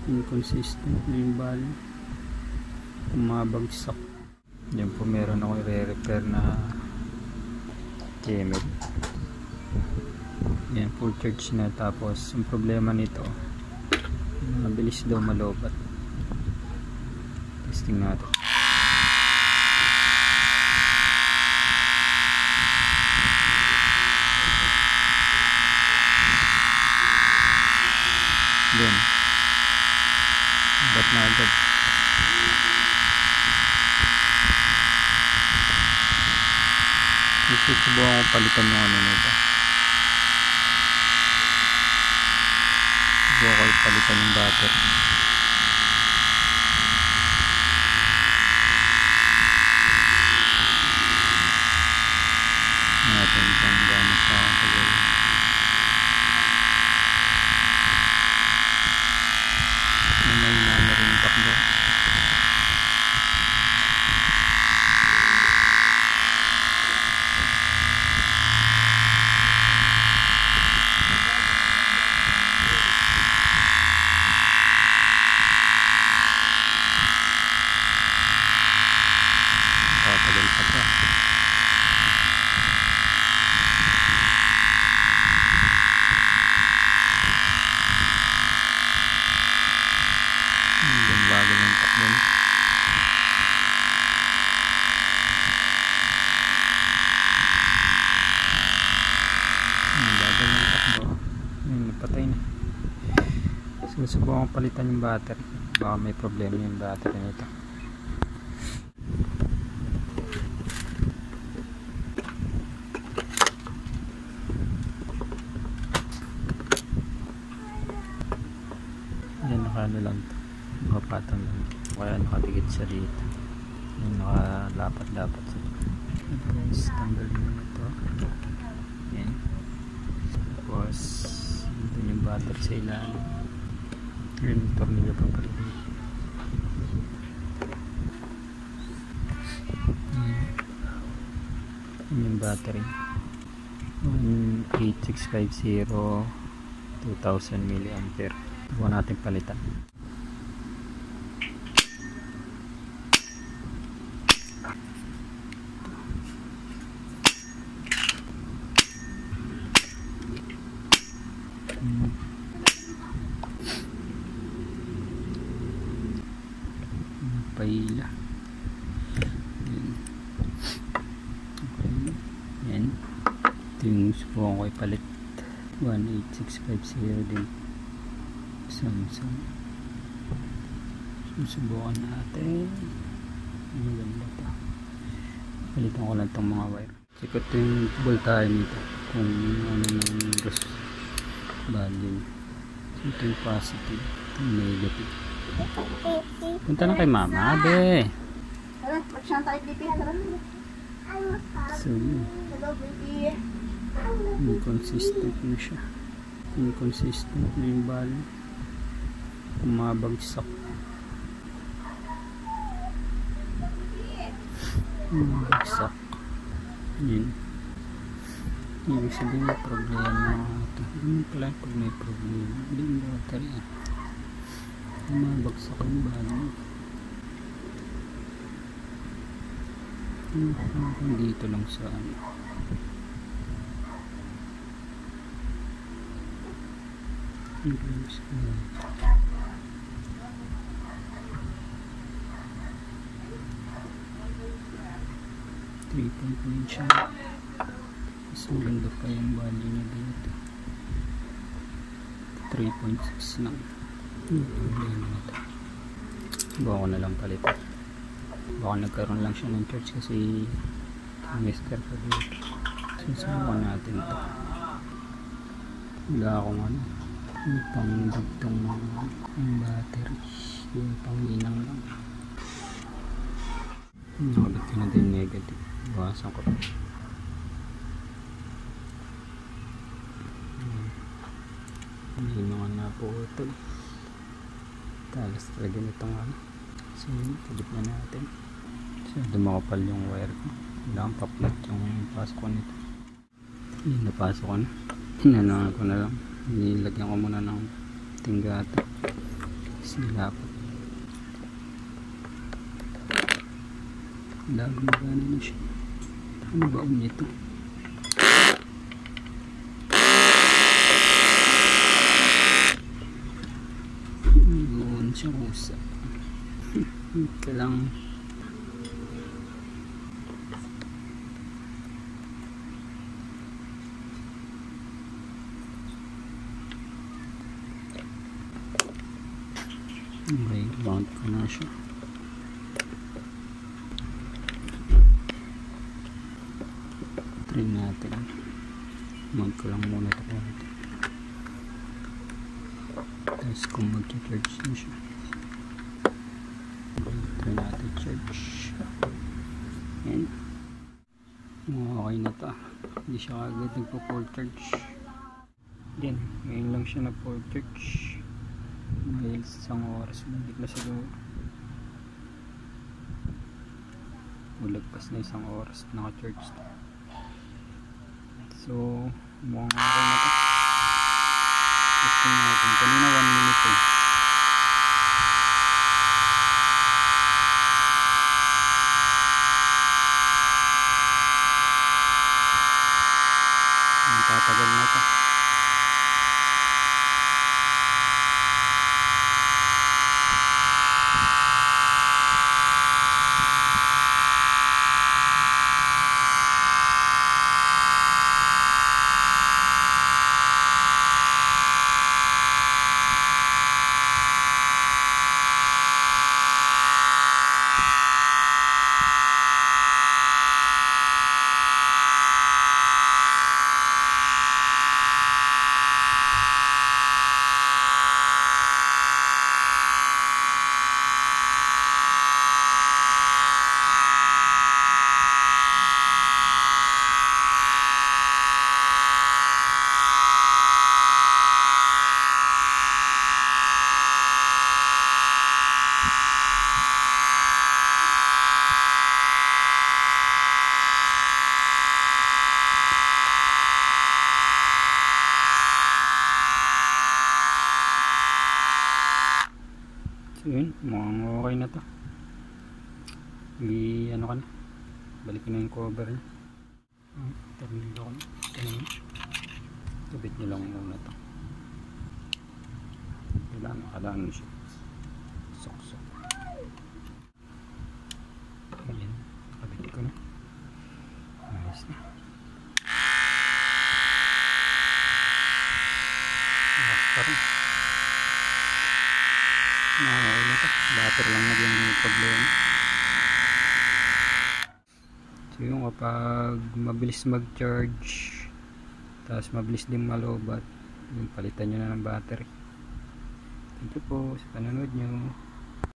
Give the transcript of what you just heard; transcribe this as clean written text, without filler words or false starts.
inconsistent na yung valve, umabagsak. Yan po, meron ako i-repair na GML. Yan, full charge na. Tapos ang problema nito, mabilis daw malobat. Testing natin. Yan, ba't na agad? Susubukan ko palitan yung ano nito. Susubukan ko palitan yung battery. Natin kung gano'n sa tagal. May na rin takbo. Tagal pa pa. Bago ng takbo. Bago ng takbo. Napatay na. Susubukan ko palitan yung battery. Baka may problema yung battery nito. Yan, nakano lang ito. Nakapatang lang. Kaya nakatigit siya dito. Yan, nakalapat-lapat siya. Guys, tanggalin mo ito. Yan. Tapos ito yung battery sa ilalim. Yan, tornilyo pa pala. Yan yung battery. 18650 2000 mAh. Ito natin palitan. Paila. Okay. Yan. Ito yung subukan ko ipalit. 18650 din. Samsung. Susubukan natin. Maganda ito. Palitan ko lang itong mga wire. Check out yung voltahe nito. Kung ano ng gross value. Ito yung positive. Ito yung negative. Punta na kay mama, abe. Magsyan tayo, pipi. So, inconsistent na siya. Inconsistent na yung valve, umabagsak. Umabagsak. Yun. Ibig sabihin may problema ito. Ano pala pag may problema? Hindi yung battery. Umabagsak yung valve. Dito lang sa ano. English ko. 3.9 siya. Mas maganda pa yung value niya dito. 3.6 lang. Problema na ito. Baka ko na lang palitan. Baka nagkaroon lang siya ng charge kasi mister pa dito. Susubukan natin ito. Wala akong ano, yung pang dugtong yung battery, yung pang inang lang. Nakabit ko na din negative. Bawasan ko pa. Hindi mga naputol. Talas talaga nitong ano. So, pagit na natin. So, dumakapal yung wire ko. Kailangan pa-flat yung pasok ko nito. Yung napasok ko na. Hinanangan ko na lang. Nilagyan ko muna ng tinggata. Sinapat. Gumagana na siya. Ano ba nito? Doon siya kusa. Kailang okay, mount ko na siya. Try natin. Mount ko lang muna ito konti. Tapos kung mag-charge na siya, try natin charge. Yan. Okay na ito. Hindi siya agad nagpo-full charge. Yan, ngayon lang siya na full charge. Dahil isang oras hindi na siguro. Ulagpas na isang oras naka-charge. So mukhang okay na ito. Testing natin. Kanina 1 minute eh. Tatagal na ito. So yun, mukhang okay na to. Ano ka na, balik na yung cover niya. Terminal ko na. Tubit nyo lang muna to. Kailangan siya sok-sok. Ayan, kabit ko na. Ayos na. Last pa rin. Okay na ito. Battery lang na yung problema. So yung kapag mabilis mag-charge, tapos mabilis din malobat, yung palitan nyo na ng battery. Thank you po sa panonood nyo.